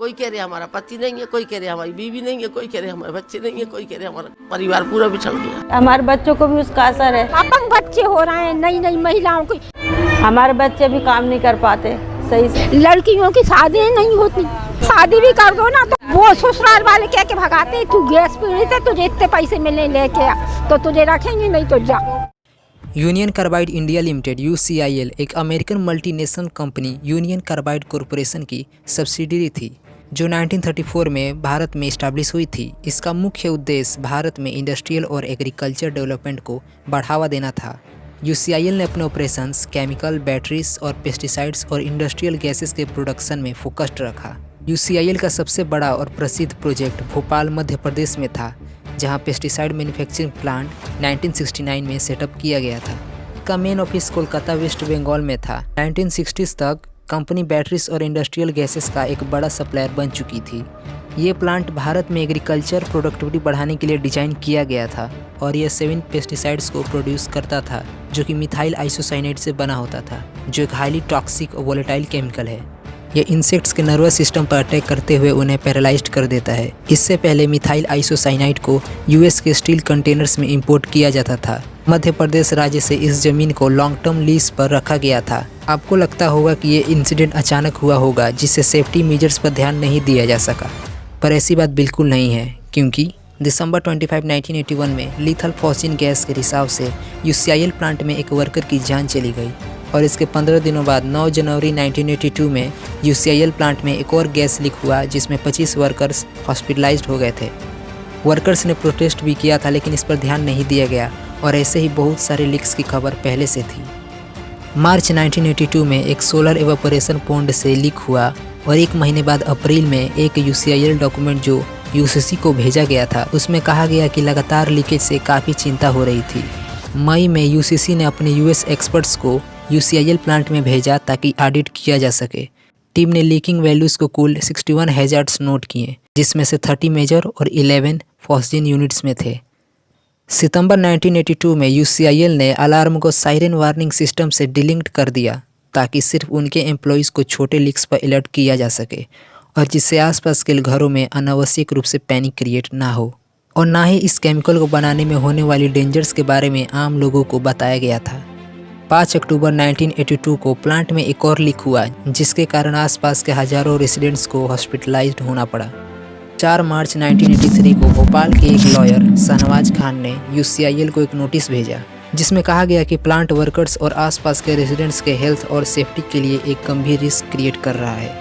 कोई कह रहे हमारा पति नहीं है, कोई कह रहे हमारी बीवी नहीं है, कोई कह रहे हमारे बच्चे नहीं है, कोई कह रहे हमारा परिवार पूरा बिछड़ गया। हमारे बच्चों को भी उसका असर है। अपंग बच्चे हो रहे हैं, नई नई महिलाओं को। हमारे बच्चे भी काम नहीं कर पाते सही से। लड़कियों की शादी नहीं होती, शादी भी कर दो ना तो वो ससुराल वाले कह के भगाते, तू गैस पीड़ित है, तुझे इतने पैसे मिलने लेके आ, तो तुझे रखेंगे नहीं तो जा। Union carbide India limited (UCIL) एक American multinational company union carbide corporation की सब्सिडियरी थी जो 1934 में भारत में इस्टेब्लिश हुई थी। इसका मुख्य उद्देश्य भारत में इंडस्ट्रियल और एग्रीकल्चर डेवलपमेंट को बढ़ावा देना था। UCIL ने अपने ऑपरेशंस केमिकल, बैटरीज और पेस्टिसाइड्स और इंडस्ट्रियल गैसेस के प्रोडक्शन में फोकस्ड रखा। UCIL का सबसे बड़ा और प्रसिद्ध प्रोजेक्ट भोपाल, मध्य प्रदेश में था, जहां पेस्टिसाइड मैन्युफैक्चरिंग प्लांट 1969 में सेटअप किया गया था। का main office Kolkata, West Bengal में था। 1960s तक कंपनी बैटरीज और इंडस्ट्रियल गैसेस का एक बड़ा सप्लायर बन चुकी थी। ये प्लांट भारत में एग्रीकल्चर प्रोडक्टिविटी बढ़ाने के लिए डिजाइन किया गया था और यह 7 पेस्टिसाइड्स को प्रोड्यूस करता था जो कि मिथाइल आइसोसाइनेट से बना होता था, जो एक हाईली टॉक्सिक और वोलेटाइल केमिकल है। यह इंसेक्ट्स के नर्वस सिस्टम पर अटैक करते हुए उन्हें पैरालाइज्ड कर देता है। इससे पहले मिथाइल आइसोसाइनाइड को US के स्टील कंटेनर्स में इंपोर्ट किया जाता था। मध्य प्रदेश राज्य से इस जमीन को लॉन्ग टर्म लीज पर रखा गया था। आपको लगता होगा कि ये इंसिडेंट अचानक हुआ होगा जिससे सेफ्टी मेजर्स पर ध्यान नहीं दिया जा सका, पर ऐसी बात बिल्कुल नहीं है, क्योंकि दिसंबर 25, 1981 में लीथल फॉस्फिन गैस के रिसाव से UCIL प्लांट में एक वर्कर की जान चली गई और इसके 15 दिनों बाद 9 जनवरी 1982 में UCIL प्लांट में एक और गैस लीक हुआ जिसमें 25 वर्कर्स हॉस्पिटलाइज्ड हो गए थे। वर्कर्स ने प्रोटेस्ट भी किया था लेकिन इस पर ध्यान नहीं दिया गया और ऐसे ही बहुत सारे लीक्स की खबर पहले से थी। मार्च 1982 में एक सोलर एवापोरेशन पॉन्ड से लीक हुआ और एक महीने बाद अप्रैल में एक UCIL डॉक्यूमेंट जो UCC को भेजा गया था उसमें कहा गया कि लगातार लीकेज से काफ़ी चिंता हो रही थी। मई में UCC ने अपने US एक्सपर्ट्स को UCIL प्लांट में भेजा ताकि ऑडिट किया जा सके। टीम ने लीकिंग वैल्यूज़ को कुल 61 हैजार्ड्स नोट किए, जिसमें से 30 मेजर और 11 फॉस्जिन यूनिट्स में थे। सितंबर 1982 में UCIL ने अलार्म को साइरन वार्निंग सिस्टम से डिलिंक्ड कर दिया ताकि सिर्फ उनके एम्प्लॉयज़ को छोटे लीक्स पर अलर्ट किया जा सके और जिससे आसपास के घरों में अनावश्यक रूप से पैनिक क्रिएट ना हो और ना ही इस केमिकल को बनाने में होने वाली डेंजर्स के बारे में आम लोगों को बताया गया था। 5 अक्टूबर 1982 को प्लांट में एक और लीक हुआ जिसके कारण आसपास के हजारों रेसिडेंट्स को हॉस्पिटलाइज्ड होना पड़ा। 4 मार्च 1983 को भोपाल के एक लॉयर शहनवाज खान ने UCIL को एक नोटिस भेजा जिसमें कहा गया कि प्लांट वर्कर्स और आसपास के रेसिडेंट्स के हेल्थ और सेफ्टी के लिए एक गंभीर रिस्क क्रिएट कर रहा है।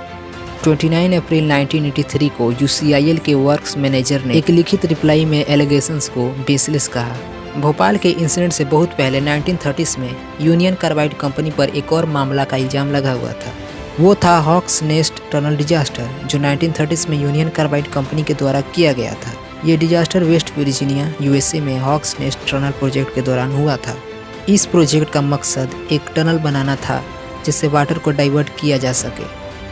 29 अप्रैल 1983 को UCIL के वर्क्स मैनेजर ने एक लिखित रिप्लाई में एलिगेशंस को बेसलेस कहा। भोपाल के इंसिडेंट से बहुत पहले 1930s में यूनियन कार्बाइड कंपनी पर एक और मामला का इल्ज़ाम लगा हुआ था। वो था हॉक्स नेस्ट टनल डिजास्टर जो 1930s में यूनियन कार्बाइड कंपनी के द्वारा किया गया था। ये डिजास्टर वेस्ट वर्जीनिया USA में हॉक्स नेस्ट टनल प्रोजेक्ट के दौरान हुआ था। इस प्रोजेक्ट का मकसद एक टनल बनाना था जिससे वाटर को डाइवर्ट किया जा सके,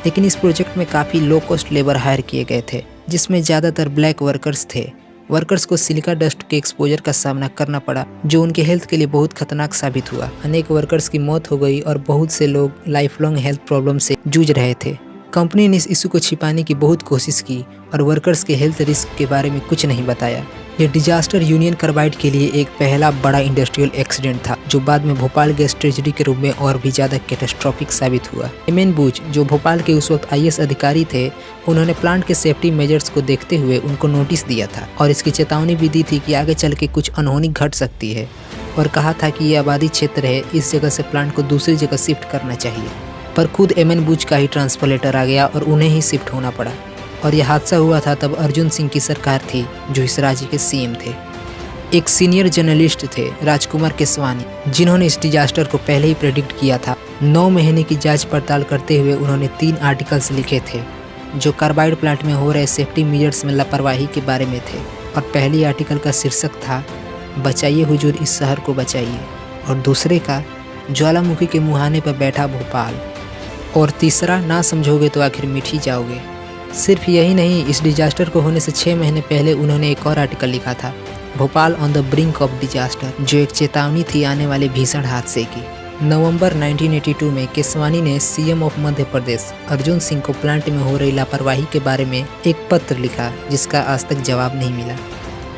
लेकिन इस प्रोजेक्ट में काफ़ी लो कॉस्ट लेबर हायर किए गए थे जिसमें ज़्यादातर ब्लैक वर्कर्स थे। वर्कर्स को सिलिका डस्ट के एक्सपोजर का सामना करना पड़ा जो उनके हेल्थ के लिए बहुत खतरनाक साबित हुआ। अनेक वर्कर्स की मौत हो गई और बहुत से लोग लाइफ लॉन्ग हेल्थ प्रॉब्लम से जूझ रहे थे। कंपनी ने इस इशू को छिपाने की बहुत कोशिश की और वर्कर्स के हेल्थ रिस्क के बारे में कुछ नहीं बताया। यह डिजास्टर यूनियन कार्बाइड के लिए एक पहला बड़ा इंडस्ट्रियल एक्सीडेंट था जो बाद में भोपाल गैस ट्रेजेडी के रूप में और भी ज़्यादा कैटास्ट्रॉफिक साबित हुआ। एमएन बूच जो भोपाल के उस वक्त IAS अधिकारी थे, उन्होंने प्लांट के सेफ्टी मेजर्स को देखते हुए उनको नोटिस दिया था और इसकी चेतावनी भी दी थी कि आगे चल के कुछ अनहोनी घट सकती है और कहा था कि ये आबादी क्षेत्र है, इस जगह से प्लांट को दूसरी जगह शिफ्ट करना चाहिए। पर खुद एमएन बूच का ही ट्रांसफर लेटर आ गया और उन्हें ही शिफ्ट होना पड़ा और यह हादसा हुआ था तब अर्जुन सिंह की सरकार थी जो इस राज्य के CM थे। एक सीनियर जर्नलिस्ट थे राजकुमार केसवानी जिन्होंने इस डिजास्टर को पहले ही प्रेडिक्ट किया था। 9 महीने की जांच पड़ताल करते हुए उन्होंने 3 आर्टिकल्स लिखे थे जो कार्बाइड प्लांट में हो रहे सेफ्टी मेजर्स में लापरवाही के बारे में थे और पहली आर्टिकल का शीर्षक था बचाइए हुजूर इस शहर को बचाइए और दूसरे का ज्वालामुखी के मुहाने पर बैठा भोपाल और तीसरा ना समझोगे तो आखिर मिट ही जाओगे। सिर्फ यही नहीं, इस डिजास्टर को होने से 6 महीने पहले उन्होंने एक और आर्टिकल लिखा था Bhopal on the brink of disaster जो एक चेतावनी थी आने वाले भीषण हादसे की। नवंबर 1982 में केसवानी ने सीएम ऑफ मध्य प्रदेश अर्जुन सिंह को प्लांट में हो रही लापरवाही के बारे में एक पत्र लिखा, जिसका आज तक जवाब नहीं मिला।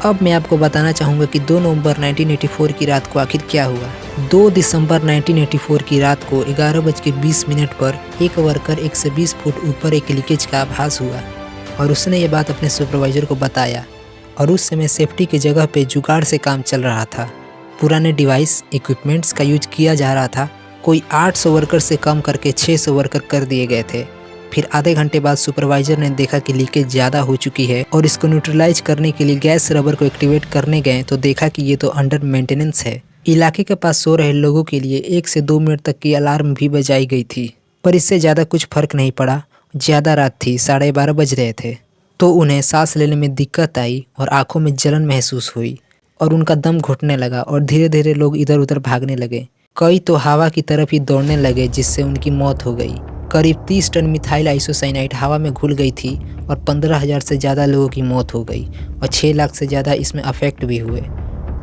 अब मैं आपको बताना चाहूँगा कि 2 नवंबर 1984 की रात को आखिर क्या हुआ। 2 दिसंबर 1984 की रात को 11:20 पर एक वर्कर 120 फुट ऊपर एक लीकेज का आभास हुआ और उसने ये बात अपने सुपरवाइजर को बताया। और उस समय सेफ्टी की जगह पे जुगाड़ से काम चल रहा था। पुराने डिवाइस इक्विपमेंट्स का यूज किया जा रहा था। कोई 800 वर्कर से कम करके 600 वर्कर कर दिए गए थे। फिर आधे घंटे बाद सुपरवाइजर ने देखा कि लीकेज ज़्यादा हो चुकी है और इसको न्यूट्रलाइज करने के लिए गैस रबर को एक्टिवेट करने गए तो देखा कि ये तो अंडर मेंटेनेंस है। इलाके के पास सो रहे लोगों के लिए 1 से 2 मिनट तक की अलार्म भी बजाई गई थी, पर इससे ज़्यादा कुछ फर्क नहीं पड़ा। ज़्यादा रात थी, 12:30 बज रहे थे, तो उन्हें सांस लेने में दिक्कत आई और आंखों में जलन महसूस हुई और उनका दम घुटने लगा और धीरे धीरे लोग इधर उधर भागने लगे। कई तो हवा की तरफ ही दौड़ने लगे, जिससे उनकी मौत हो गई। करीब 30 टन मिथाइल आइसोसाइनाइड हवा में घुल गई थी और 15,000 से ज़्यादा लोगों की मौत हो गई और 6 लाख से ज़्यादा इसमें अफेक्ट भी हुए,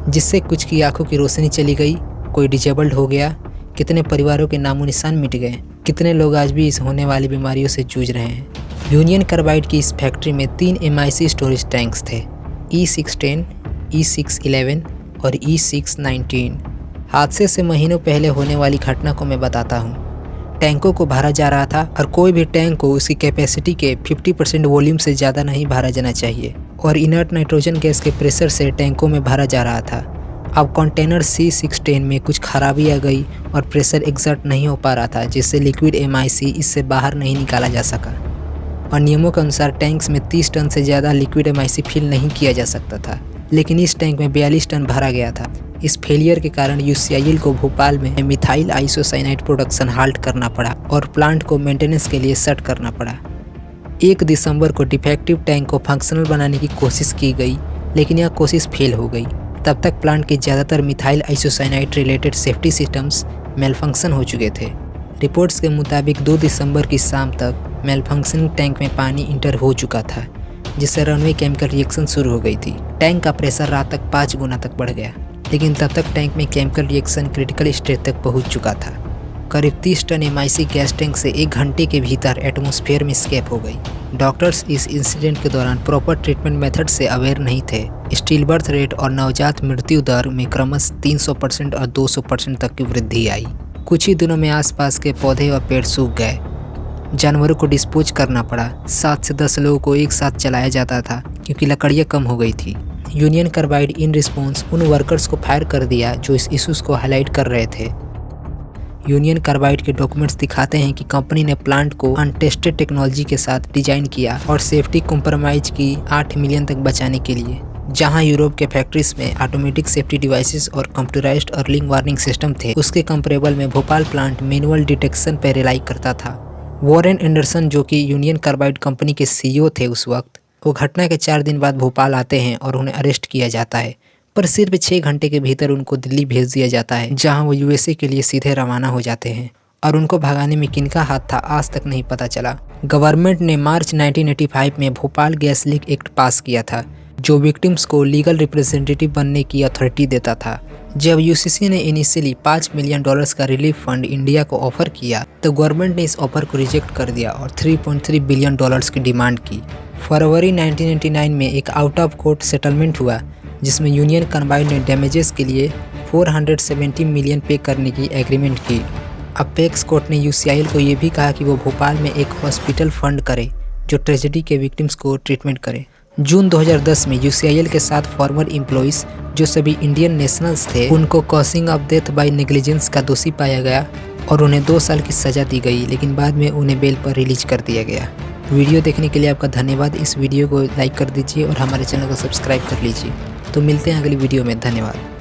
जिससे कुछ की आंखों की रोशनी चली गई, कोई डिजेबल्ड हो गया, कितने परिवारों के नामो निशान मिट गए, कितने लोग आज भी इस होने वाली बीमारियों से जूझ रहे हैं। यूनियन कार्बाइड की इस फैक्ट्री में 3 MIC स्टोरेज टैंक्स थे, E610, E611 और E619। हादसे से महीनों पहले होने वाली घटना को मैं बताता हूँ। टैंकों को भरा जा रहा था और कोई भी टैंक को उसकी कैपेसिटी के 50% वॉल्यूम से ज़्यादा नहीं भरा जाना चाहिए और इनर्ट नाइट्रोजन गैस के प्रेशर से टैंकों में भरा जा रहा था। अब कंटेनर C610 में कुछ खराबी आ गई और प्रेशर एग्जर्ट नहीं हो पा रहा था, जिससे लिक्विड MIC इससे बाहर नहीं निकाला जा सका और नियमों के अनुसार टैंक्स में 30 टन से ज़्यादा लिक्विड MIC फिल नहीं किया जा सकता था, लेकिन इस टैंक में 42 टन भरा गया था। इस फेलियर के कारण UCIL को भोपाल में मिथाइल आइसोसाइनाइड प्रोडक्शन हाल्ट करना पड़ा और प्लांट को मेंटेनेंस के लिए शट करना पड़ा। 1 दिसंबर को डिफेक्टिव टैंक को फंक्शनल बनाने की कोशिश की गई, लेकिन यह कोशिश फेल हो गई। तब तक प्लांट के ज़्यादातर methyl isocyanide related safety systems malfunction हो चुके थे। रिपोर्ट्स के मुताबिक 2 दिसंबर की शाम तक मेलफंक्शनिंग टैंक में पानी इंटर हो चुका था, जिससे रनवे केमिकल रिएक्शन शुरू हो गई थी। टैंक का प्रेशर रात तक 5 गुना तक बढ़ गया, लेकिन तब तक टैंक में केमिकल रिएक्शन क्रिटिकल स्टेज तक पहुंच चुका था। करीब 30 टन MIC गैस टैंक से 1 घंटे के भीतर एटमॉस्फेयर में स्केप हो गई। डॉक्टर्स इस इंसिडेंट के दौरान प्रॉपर ट्रीटमेंट मेथड से अवेयर नहीं थे। स्टिल बर्थ रेट और नवजात मृत्यु दर में क्रमशः 300% और 200% तक की वृद्धि आई। कुछ ही दिनों में आसपास के पौधे और पेड़ सूख गए। जानवरों को डिस्पोज करना पड़ा। 7 से 10 लोगों को एक साथ चलाया जाता था क्योंकि लकड़ियाँ कम हो गई थी। यूनियन कार्बाइड इन रिस्पॉन्स उन वर्कर्स को फायर कर दिया जो इस इश्यूज को हाईलाइट कर रहे थे। यूनियन कार्बाइड के डॉक्यूमेंट्स दिखाते हैं कि कंपनी ने प्लांट को अनटेस्टेड टेक्नोलॉजी के साथ डिजाइन किया और सेफ्टी कॉम्प्रोमाइज की 8 मिलियन तक बचाने के लिए। जहां यूरोप के फैक्ट्रीज में ऑटोमेटिक सेफ्टी डिवाइसेस और कंप्यूटराइज्ड अर्लिंग वार्निंग सिस्टम थे, उसके कंपेरेबल में भोपाल प्लांट मैनुअल डिटेक्शन पर रिलाई करता था। वॉरेन एंडरसन, जो कि यूनियन कार्बाइड कंपनी के CEO थे उस वक्त, वो घटना के 4 दिन बाद भोपाल आते हैं और उन्हें अरेस्ट किया जाता है, पर सिर्फ 6 घंटे के भीतर उनको दिल्ली भेज दिया जाता है, जहां वो USA के लिए सीधे रवाना हो जाते हैं और उनको भगाने में किनका हाथ था आज तक नहीं पता चला। गवर्नमेंट ने मार्च 1985 में भोपाल गैस लीक एक्ट पास किया था, जो विक्टिम्स को लीगल रिप्रेजेंटेटिव बनने की अथॉरिटी देता था। जब UCC ने इनिशियली $5 मिलियन का रिलीफ फंड इंडिया को ऑफर किया, तो गवर्नमेंट ने इस ऑफर को रिजेक्ट कर दिया और $3.3 बिलियन की डिमांड की। फरवरी 1999 में एक आउट ऑफ कोर्ट सेटलमेंट हुआ, जिसमें यूनियन कार्बाइड ने डैमेजेस के लिए 470 मिलियन पे करने की एग्रीमेंट की। अपेक्स कोर्ट ने UCIL को ये भी कहा कि वो भोपाल में एक हॉस्पिटल फंड करे जो ट्रेजेडी के विक्टिम्स को ट्रीटमेंट करे। जून 2010 में UCIL के 7 फॉर्मर एम्प्लॉइज जो सभी इंडियन नेशनल्स थे, उनको causing of death by negligence का दोषी पाया गया और उन्हें 2 साल की सज़ा दी गई, लेकिन बाद में उन्हें बेल पर रिलीज कर दिया गया। वीडियो देखने के लिए आपका धन्यवाद। इस वीडियो को लाइक कर दीजिए और हमारे चैनल को सब्सक्राइब कर लीजिए। तो मिलते हैं अगली वीडियो में। धन्यवाद।